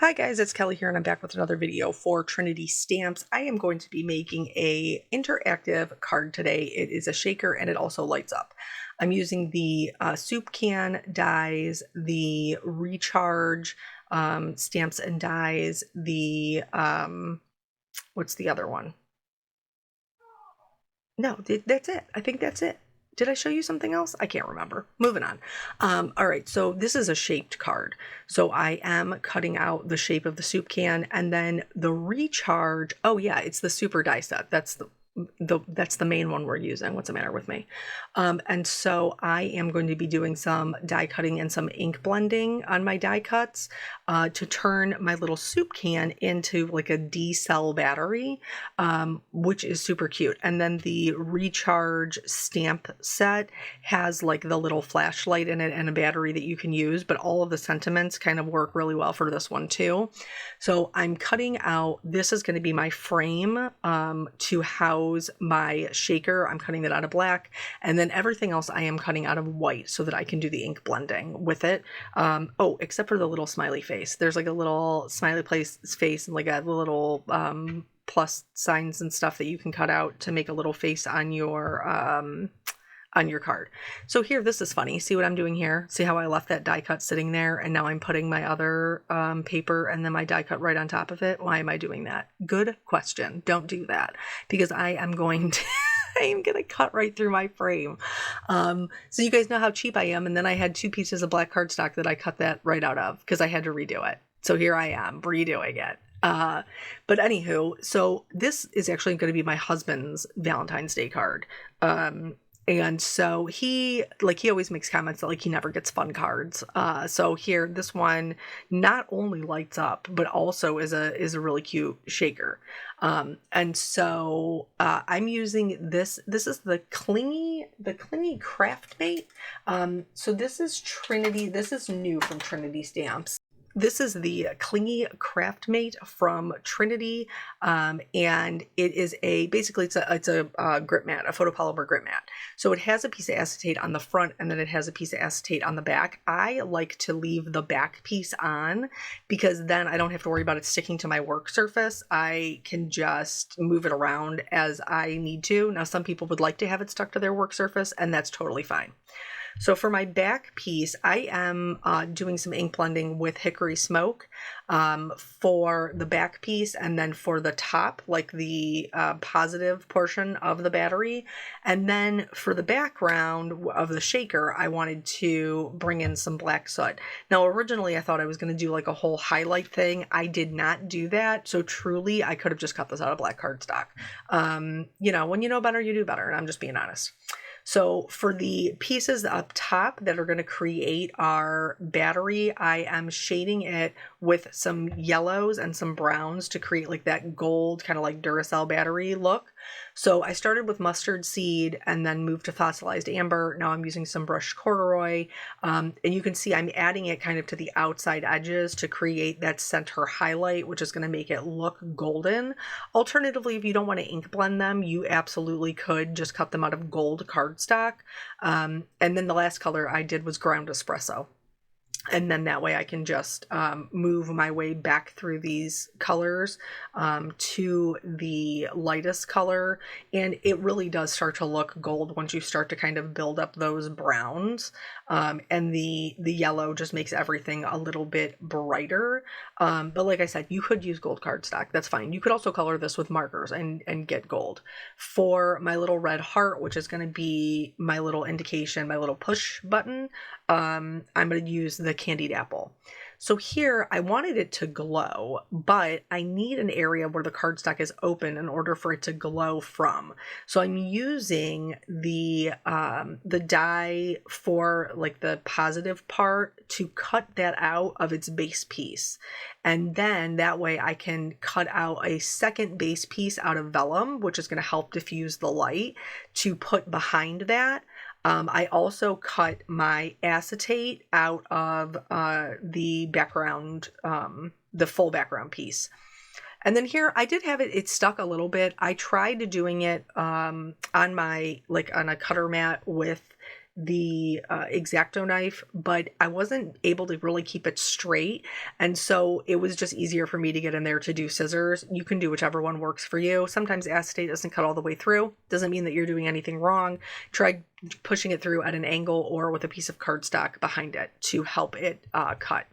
Hi guys, it's Kelly here and I'm back with another video for Trinity Stamps. I am going to be making a interactive card today. It is a shaker and it also lights up. I'm using the soup can dies, the recharge stamps and dies, the what's the other one? No, that's it. I think that's it. Did I show you something else? I can't remember. Moving on. All right, so this is a shaped card. So I am cutting out the shape of the soup can, and then the recharge. Oh yeah, it's the super die set. That's the main one we're using. What's the matter with me? And so I am going to be doing some die cutting and some ink blending on my die cuts to turn my little soup can into like a D-cell battery, which is super cute. And then the recharge stamp set has like the little flashlight in it and a battery that you can use, but all of the sentiments kind of work really well for this one too. So I'm cutting out, this is going to be my frame to house my shaker. I'm cutting that out of black, and then everything else I am cutting out of white so that I can do the ink blending with it. Oh, except for the little smiley face. There's like a little smiley face and like a little plus signs and stuff that you can cut out to make a little face on your card. So here, this is funny. See what I'm doing here? See how I left that die cut sitting there and now I'm putting my other paper and then my die cut right on top of it? Why am I doing that? Good question. Don't do that because I am going to I am going to cut right through my frame. So you guys know how cheap I am. And then I had 2 pieces of black cardstock that I cut that right out of because I had to redo it. So here I am redoing it. But anywho, so this is actually going to be my husband's Valentine's Day card. And so he always makes comments that like he never gets fun cards. So here, this one not only lights up, but also is a really cute shaker. And so I'm using this. This is the clingy craft mate. So this is Trinity. This is new from Trinity Stamps. This is the Clingy Craft Mate from Trinity, and it is basically it's a grip mat, a photopolymer grip mat. So it has a piece of acetate on the front, and then it has a piece of acetate on the back. I like to leave the back piece on because then I don't have to worry about it sticking to my work surface. I can just move it around as I need to. Now, some people would like to have it stuck to their work surface, and that's totally fine. So for my back piece, I am doing some ink blending with Hickory Smoke for the back piece, and then for the top, like the positive portion of the battery. And then for the background of the shaker, I wanted to bring in some black soot. Now, originally I thought I was going to do like a whole highlight thing. I did not do that. So truly, I could have just cut this out of black cardstock. You know, when you know better, you do better. And I'm just being honest. So for the pieces up top that are going to create our battery, I am shading it with some yellows and some browns to create like that gold kind of like Duracell battery look. So I started with mustard seed and then moved to fossilized amber. Now I'm using some brushed corduroy. And you can see I'm adding it kind of to the outside edges to create that center highlight, which is going to make it look golden. Alternatively, if you don't want to ink blend them, you absolutely could just cut them out of gold cardstock. And then the last color I did was ground espresso. And then that way I can just move my way back through these colors to the lightest color. And it really does start to look gold once you start to kind of build up those browns. And the yellow just makes everything a little bit brighter. But like I said, you could use gold cardstock. That's fine. You could also color this with markers and get gold. For my little red heart, which is going to be my little indication, my little push button, I'm going to use the candied apple. So here I wanted it to glow, but I need an area where the cardstock is open in order for it to glow from. So I'm using the die for like the positive part to cut that out of its base piece. And then that way I can cut out a second base piece out of vellum, which is going to help diffuse the light, to put behind that. I also cut my acetate out of the background, the full background piece. And then here I did have it stuck a little bit. I tried doing it on my, like on a cutter mat with the X-Acto knife, but I wasn't able to really keep it straight. And so it was just easier for me to get in there to do scissors. You can do whichever one works for you. Sometimes acetate doesn't cut all the way through. Doesn't mean that you're doing anything wrong. Try pushing it through at an angle or with a piece of cardstock behind it to help it cut.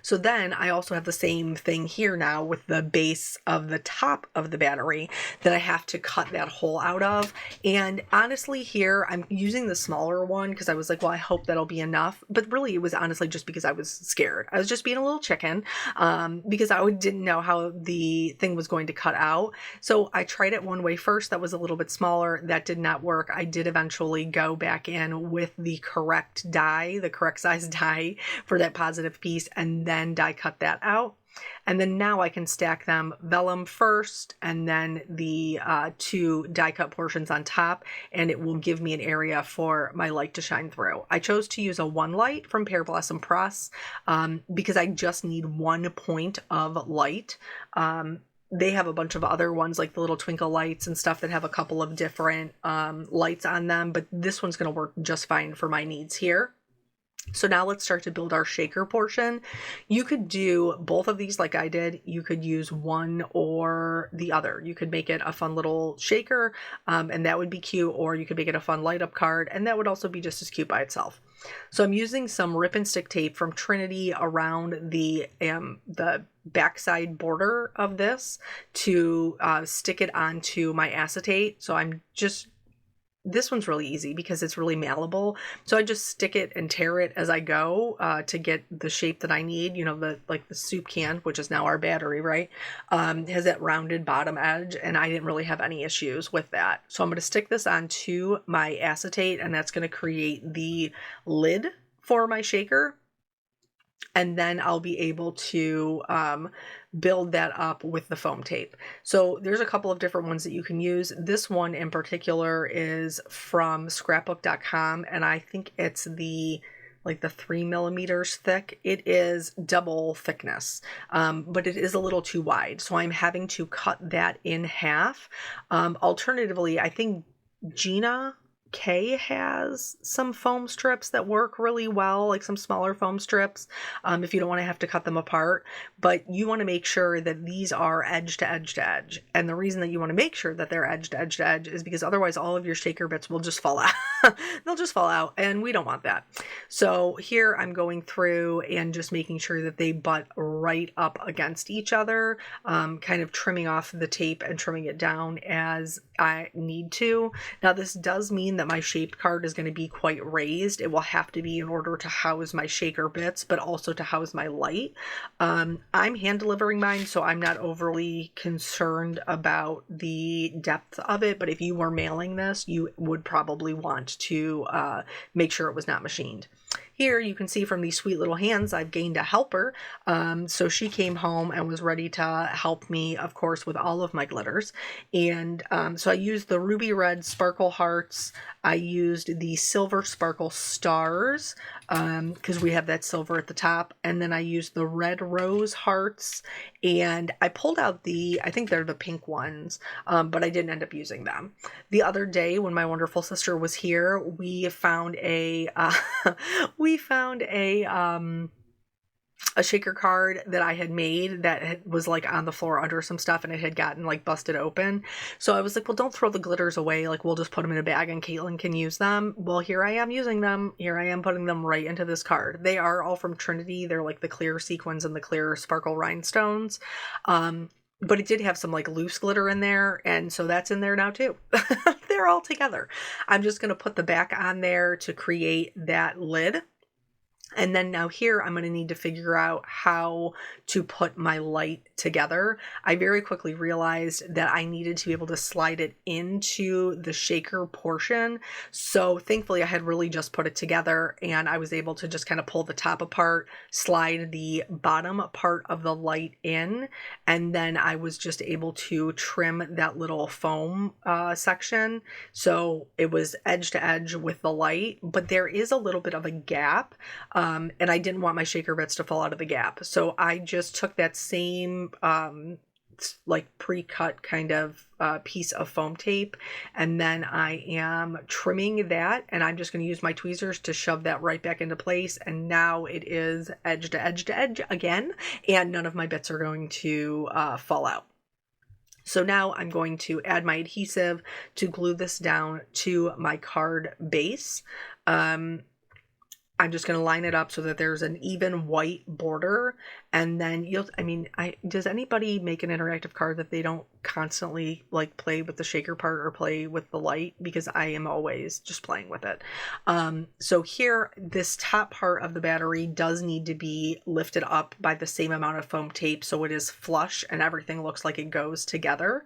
So then I also have the same thing here now with the base of the top of the battery that I have to cut that hole out of. And honestly here, I'm using the smaller one because I was like, well, I hope that'll be enough. But really it was honestly just because I was scared. I was just being a little chicken because I didn't know how the thing was going to cut out. So I tried it one way first. That was a little bit smaller. That did not work. I did eventually go back in with the correct die, the correct size die for that positive piece, and then die cut that out. And then now I can stack them vellum first and then the two die cut portions on top, and it will give me an area for my light to shine through. I chose to use a one light from Pear Blossom Press because I just need 1 point of light. They have a bunch of other ones like the little twinkle lights and stuff that have a couple of different lights on them, but this one's going to work just fine for my needs here. So now let's start to build our shaker portion. You could do both of these like I did. You could use one or the other. You could make it a fun little shaker and that would be cute, or you could make it a fun light up card and that would also be just as cute by itself. So I'm using some rip and stick tape from Trinity around the backside border of this to stick it onto my acetate. So this one's really easy because it's really malleable. So I just stick it and tear it as I go to get the shape that I need. You know, the soup can, which is now our battery, right? Has that rounded bottom edge, and I didn't really have any issues with that. So I'm going to stick this onto my acetate, and that's going to create the lid for my shaker. And then I'll be able to build that up with the foam tape. So there's a couple of different ones that you can use. This one in particular is from scrapbook.com, and I think it's the 3 millimeters thick. It is double thickness, but it is a little too wide. So I'm having to cut that in half. Alternatively, I think Gina K has some foam strips that work really well, like some smaller foam strips, if you don't want to have to cut them apart. But you want to make sure that these are edge to edge to edge. And the reason that you want to make sure that they're edge to edge to edge is because otherwise all of your shaker bits will just fall out. They'll just fall out, and we don't want that. So here I'm going through and just making sure that they butt right up against each other, kind of trimming off the tape and trimming it down as I need to. Now this does mean that my shaped card is going to be quite raised. It will have to be in order to house my shaker bits, but also to house my light. I'm hand delivering mine, so I'm not overly concerned about the depth of it, but if you were mailing this, you would probably want to make sure it was not machined. Here you can see from these sweet little hands, I've gained a helper. So she came home and was ready to help me, of course, with all of my glitters. And so I used the ruby red sparkle hearts. I used the silver sparkle stars because we have that silver at the top. And then I used the red rose hearts. And I pulled out I think they're the pink ones, but I didn't end up using them. The other day when my wonderful sister was here, we found a a shaker card that I had made that was like on the floor under some stuff, and it had gotten like busted open. So I was like, well, don't throw the glitters away. Like, we'll just put them in a bag and Caitlin can use them. Well, here I am using them. Here I am putting them right into this card. They are all from Trinity. They're like the clear sequins and the clear sparkle rhinestones. But it did have some like loose glitter in there, and so that's in there now too. They're all together. I'm just going to put the back on there to create that lid. And then now here, I'm going to need to figure out how to put my light together. I very quickly realized that I needed to be able to slide it into the shaker portion. So thankfully I had really just put it together, and I was able to just kind of pull the top apart, slide the bottom part of the light in, and then I was just able to trim that little foam section. So it was edge to edge with the light, but there is a little bit of a gap. And I didn't want my shaker bits to fall out of the gap. So I just took that same like pre-cut kind of piece of foam tape, and then I am trimming that, and I'm just going to use my tweezers to shove that right back into place, and now it is edge to edge to edge again, and none of my bits are going to fall out. So now I'm going to add my adhesive to glue this down to my card base. I'm just going to line it up so that there's an even white border, and then does anybody make an interactive card that they don't constantly like play with the shaker part or play with the light? Because I am always just playing with it. So here, this top part of the battery does need to be lifted up by the same amount of foam tape so it is flush and everything looks like it goes together.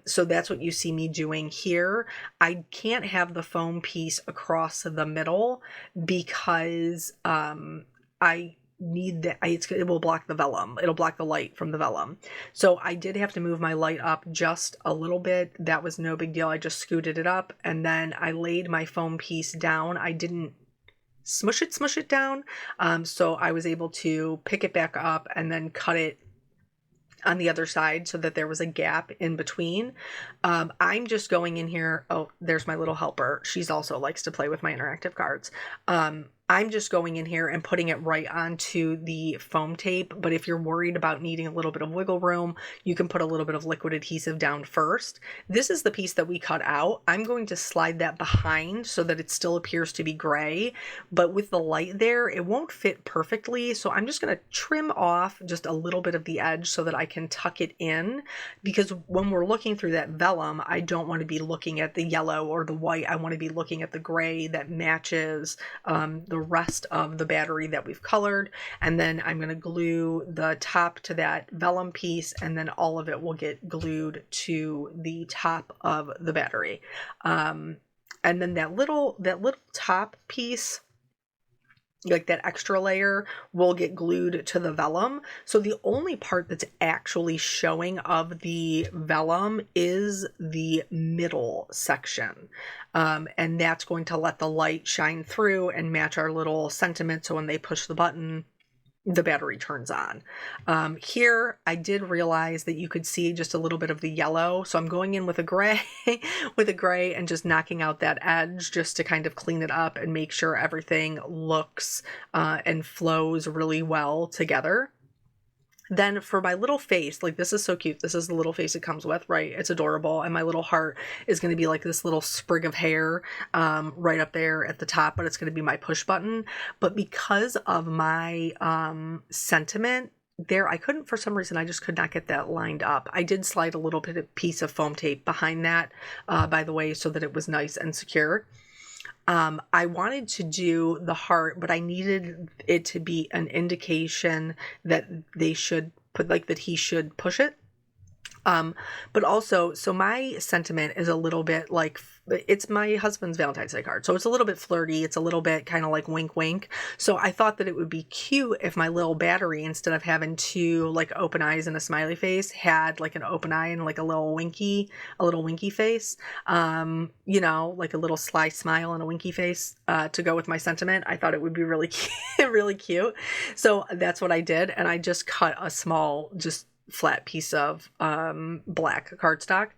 So that's what you see me doing here. I can't have the foam piece across the middle because I need that. It will block the vellum. It'll block the light from the vellum. So I did have to move my light up just a little bit. That was no big deal. I just scooted it up, and then I laid my foam piece down. I didn't smush it down. So I was able to pick it back up and then cut it on the other side so that there was a gap in between. I'm just going in here. Oh, there's my little helper. She's also likes to play with my interactive cards. I'm just going in here and putting it right onto the foam tape. But if you're worried about needing a little bit of wiggle room, you can put a little bit of liquid adhesive down first. This is the piece that we cut out. I'm going to slide that behind so that it still appears to be gray, but with the light there, it won't fit perfectly. So I'm just going to trim off just a little bit of the edge so that I can tuck it in, because when we're looking through that vellum, I don't want to be looking at the yellow or the white. I want to be looking at the gray that matches the rest of the battery that we've colored. And then I'm going to glue the top to that vellum piece, and then all of it will get glued to the top of the battery. And then that little top piece, like that extra layer, will get glued to the vellum. So the only part that's actually showing of the vellum is the middle section. And that's going to let the light shine through and match our little sentiment. So when they push the button, the battery turns on. Here, I did realize that you could see just a little bit of the yellow. So I'm going in with a gray, and just knocking out that edge just to kind of clean it up and make sure everything looks and flows really well together. Then for my little face, like this is so cute. This is the little face it comes with, right? It's adorable. And my little heart is going to be like this little sprig of hair right up there at the top, but it's going to be my push button. But because of my sentiment there, I couldn't, for some reason, I just could not get that lined up. I did slide a little bit of piece of foam tape behind that, by the way, so that it was nice and secure. I wanted to do the heart, but I needed it to be an indication that they should put, like, that he should push it. But also, so my sentiment is a little bit like, it's my husband's Valentine's Day card. So it's a little bit flirty. It's a little bit kind of like wink, wink. So I thought that it would be cute if my little battery, instead of having two like open eyes and a smiley face, had like an open eye and like a little winky face. Like a little sly smile and a winky face, to go with my sentiment. I thought it would be really cute, really cute. So that's what I did. And I just cut a small, just flat piece of black cardstock.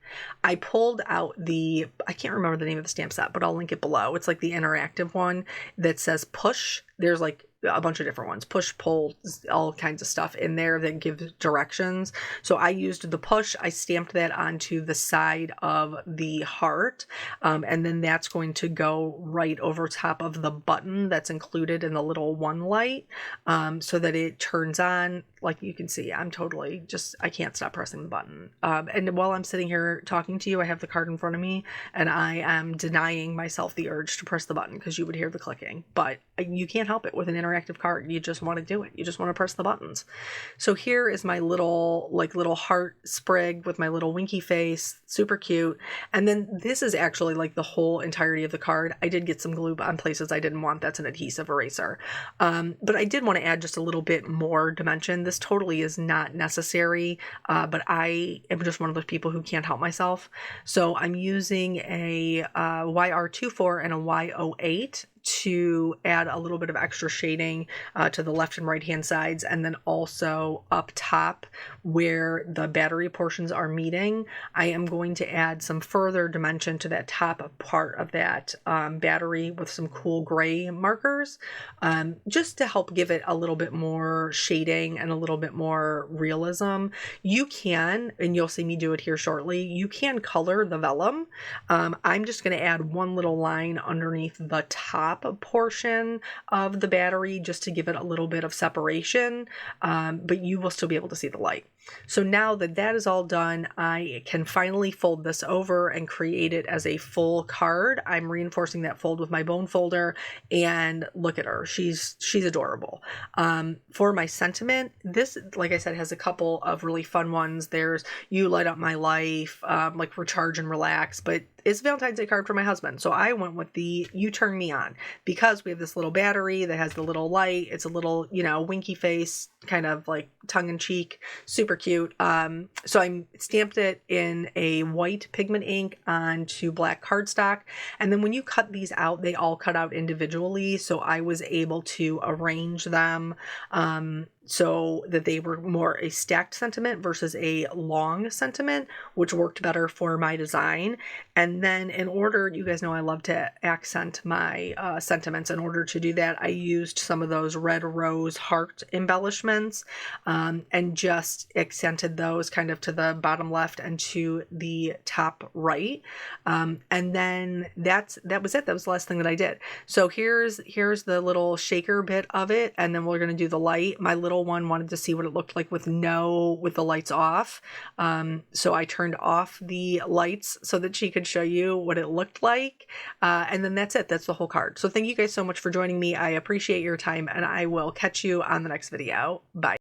I pulled out I can't remember the name of the stamp set, but I'll link it below. It's like the interactive one that says push. There's like a bunch of different ones, push, pull, all kinds of stuff in there that gives directions. So I used the push. I stamped that onto the side of the heart. And then that's going to go right over top of the button that's included in the little one light, so that it turns on. Like you can see, I'm totally I can't stop pressing the button. And while I'm sitting here talking to you, I have the card in front of me, and I am denying myself the urge to press the button because you would hear the clicking, but you can't help it with an interactive card. You just want to do it. You just want to press the buttons. So here is my little heart sprig with my little winky face, super cute. And then this is actually like the whole entirety of the card. I did get some glue on places I didn't want. That's an adhesive eraser. But I did want to add just a little bit more dimension. This totally is not necessary, but I am just one of those people who can't help myself. So I'm using a YR24 and a Y08 to add a little bit of extra shading to the left and right hand sides, and then also up top where the battery portions are meeting, I am going to add some further dimension to that top part of that battery with some cool gray markers, just to help give it a little bit more shading and a little bit more realism. You can, and you'll see me do it here shortly, you can color the vellum. I'm just going to add one little line underneath the top portion of the battery just to give it a little bit of separation, but you will still be able to see the light. So now that that is all done, I can finally fold this over and create it as a full card. I'm reinforcing that fold with my bone folder, and look at her. She's adorable. For my sentiment, this, like I said, has a couple of really fun ones. There's "You Light Up My Life," like recharge and relax, but it's a Valentine's Day card for my husband. So I went with the "You Turn Me On," because we have this little battery that has the little light. It's a little, winky face, kind of like tongue in cheek, super cute. So I stamped it in a white pigment ink onto black cardstock. And then when you cut these out, they all cut out individually. So I was able to arrange them so that they were more a stacked sentiment versus a long sentiment, which worked better for my design. And then in order, you guys know I love to accent my sentiments. In order to do that, I used some of those red rose heart embellishments and just accented those kind of to the bottom left and to the top right. And then that was it. That was the last thing that I did. So here's the little shaker bit of it, and then we're going to do the light. My little one wanted to see what it looked like with the lights off. So I turned off the lights so that she could show you what it looked like. And then that's it. That's the whole card. So thank you guys so much for joining me. I appreciate your time, and I will catch you on the next video. Bye.